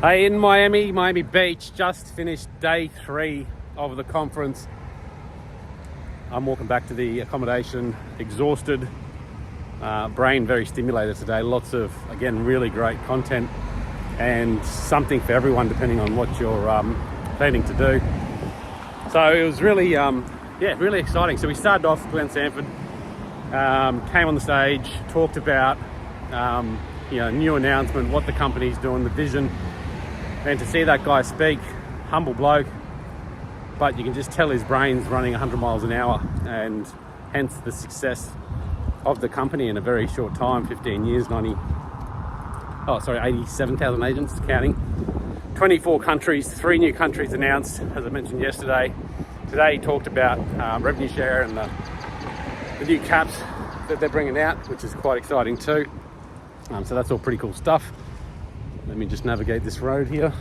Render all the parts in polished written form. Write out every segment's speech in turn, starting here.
Hey, in Miami Beach, just finished day 3 of the conference. I'm walking back to the accommodation, exhausted, brain very stimulated today. Lots of, again, really great content and something for everyone depending on what you're planning to do. So it was really, really exciting. So we started off, Glenn Sanford came on the stage, talked about, new announcement, what the company's doing, the vision. And to see that guy speak, humble bloke, but you can just tell his brain's running 100 miles an hour, and hence the success of the company in a very short time, 15 years, 87,000 agents counting. 24 countries, 3 new countries announced, as I mentioned yesterday. Today he talked about revenue share and the new caps that they're bringing out, which is quite exciting too. So that's all pretty cool stuff. Let me just navigate this road here.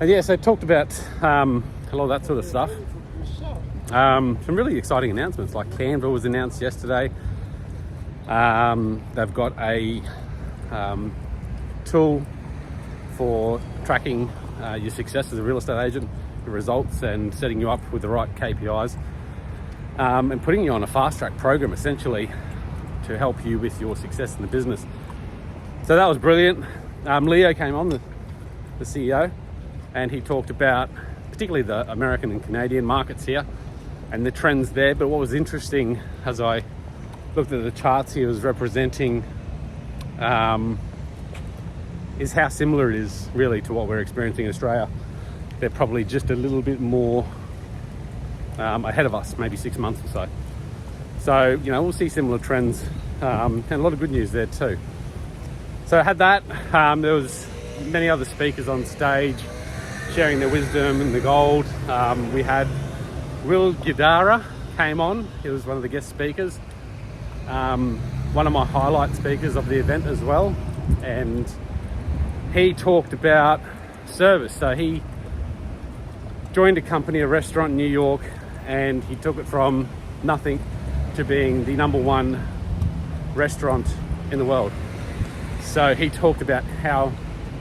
And so talked about a lot of that sort of stuff. Some really exciting announcements, like Canva was announced yesterday. They've got a tool for tracking your success as a real estate agent, the results, and setting you up with the right KPIs, and putting you on a fast track program essentially to help you with your success in the business. So that was brilliant. Leo came on, the CEO, and he talked about particularly the American and Canadian markets here and the trends there. But what was interesting, as I looked at the charts he was representing, is how similar it is really to what we're experiencing in Australia. They're probably just a little bit more ahead of us, maybe 6 months or so. So, we'll see similar trends, and a lot of good news there too. So I had that. There was many other speakers on stage sharing their wisdom and the gold. We had Will Guidara came on. He was one of the guest speakers. One of my highlight speakers of the event as well. And he talked about service. So he joined a company, a restaurant in New York, and he took it from nothing to being the #1 restaurant in the world. So he talked about how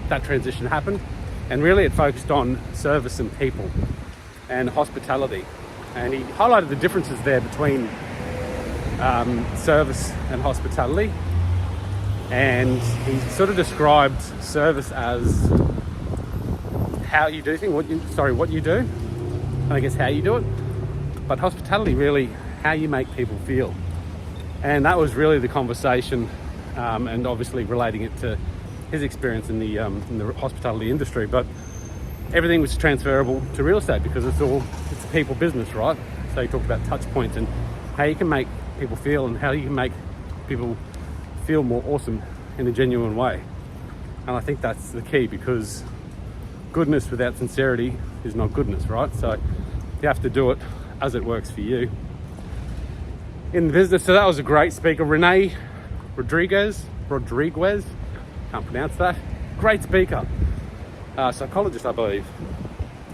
that transition happened, and really it focused on service and people and hospitality. And he highlighted the differences there between service and hospitality. And he sort of described service as how you do things, what you do, and I guess how you do it. But hospitality, really how you make people feel. And that was really the conversation. And obviously relating it to his experience in the hospitality industry, but everything was transferable to real estate because it's a people business, right? So he talked about touch points and how you can make people feel and how you can make people feel more awesome in a genuine way. And I think that's the key, because goodness without sincerity is not goodness, right? So you have to do it as it works for you in the business. So that was a great speaker. Renee Rodriguez, can't pronounce that. Great speaker, psychologist, I believe.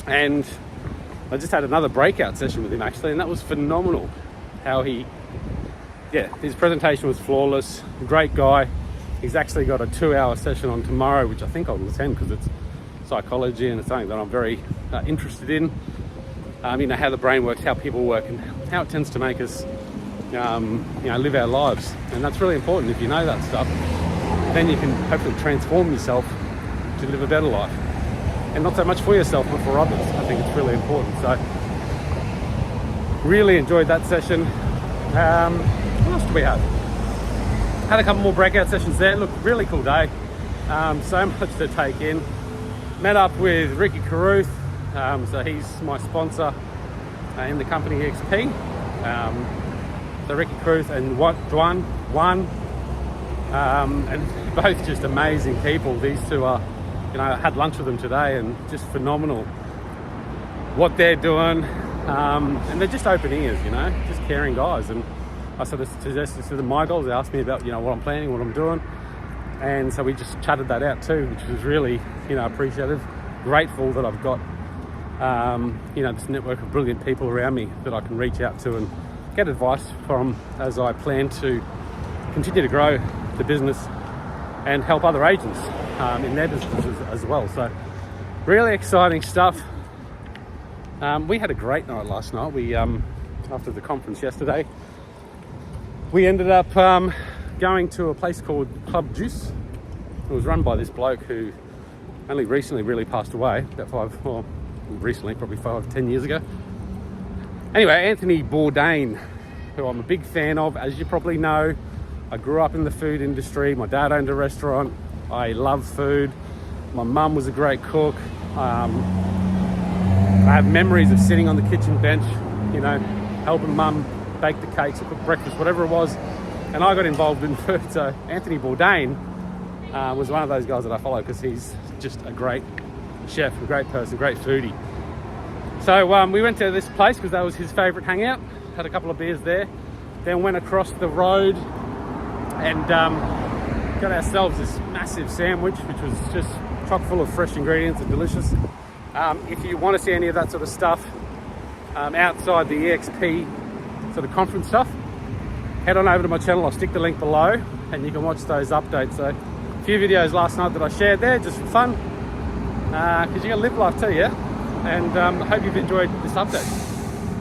And I just had another breakout session with him actually, and that was phenomenal. How his presentation was flawless. Great guy. He's actually got a 2-hour session on tomorrow, which I think I'll attend because it's psychology and it's something that I'm very interested in. How the brain works, how people work, and how it tends to make us live our lives. And that's really important. If you know that stuff, then you can hopefully transform yourself to live a better life, and not so much for yourself but for others. I think it's really important. So really enjoyed that session. What else do we have? Had a couple more breakout sessions there. Look, really cool day. So much to take in. Met up with Ricky Carruth. So he's my sponsor in the company XP. So Ricky Carruth and Juan, and both just amazing people. These two are, I had lunch with them today, and just phenomenal what they're doing. And they're just open ears, just caring guys. And I sort of suggested to them my goals. They asked me about, what I'm planning, what I'm doing. And so we just chatted that out too, which was really, appreciative, grateful that I've got, this network of brilliant people around me that I can reach out to and get advice from as I plan to continue to grow the business and help other agents. in their businesses as well. So really exciting stuff. We had a great night last night. We after the conference yesterday, we ended up going to a place called Club Juice. It was run by this bloke who only recently really passed away, probably 5-10 years ago. Anyway, Anthony Bourdain, who I'm a big fan of, as you probably know. I grew up in the food industry. My dad owned a restaurant. I love food. My mum was a great cook. I have memories of sitting on the kitchen bench, helping mum bake the cakes or cook breakfast, whatever it was. And I got involved in food. So Anthony Bourdain was one of those guys that I follow because he's just a great chef, a great person, great foodie. So we went to this place because that was his favourite hangout. Had a couple of beers there. Then went across the road and got ourselves this massive sandwich, which was just chock full of fresh ingredients and delicious. If you want to see any of that sort of stuff outside the EXP sort of conference stuff, head on over to my channel. I'll stick the link below and you can watch those updates. So a few videos last night that I shared there just for fun, because you gotta live life too, yeah? And I hope you've enjoyed this update.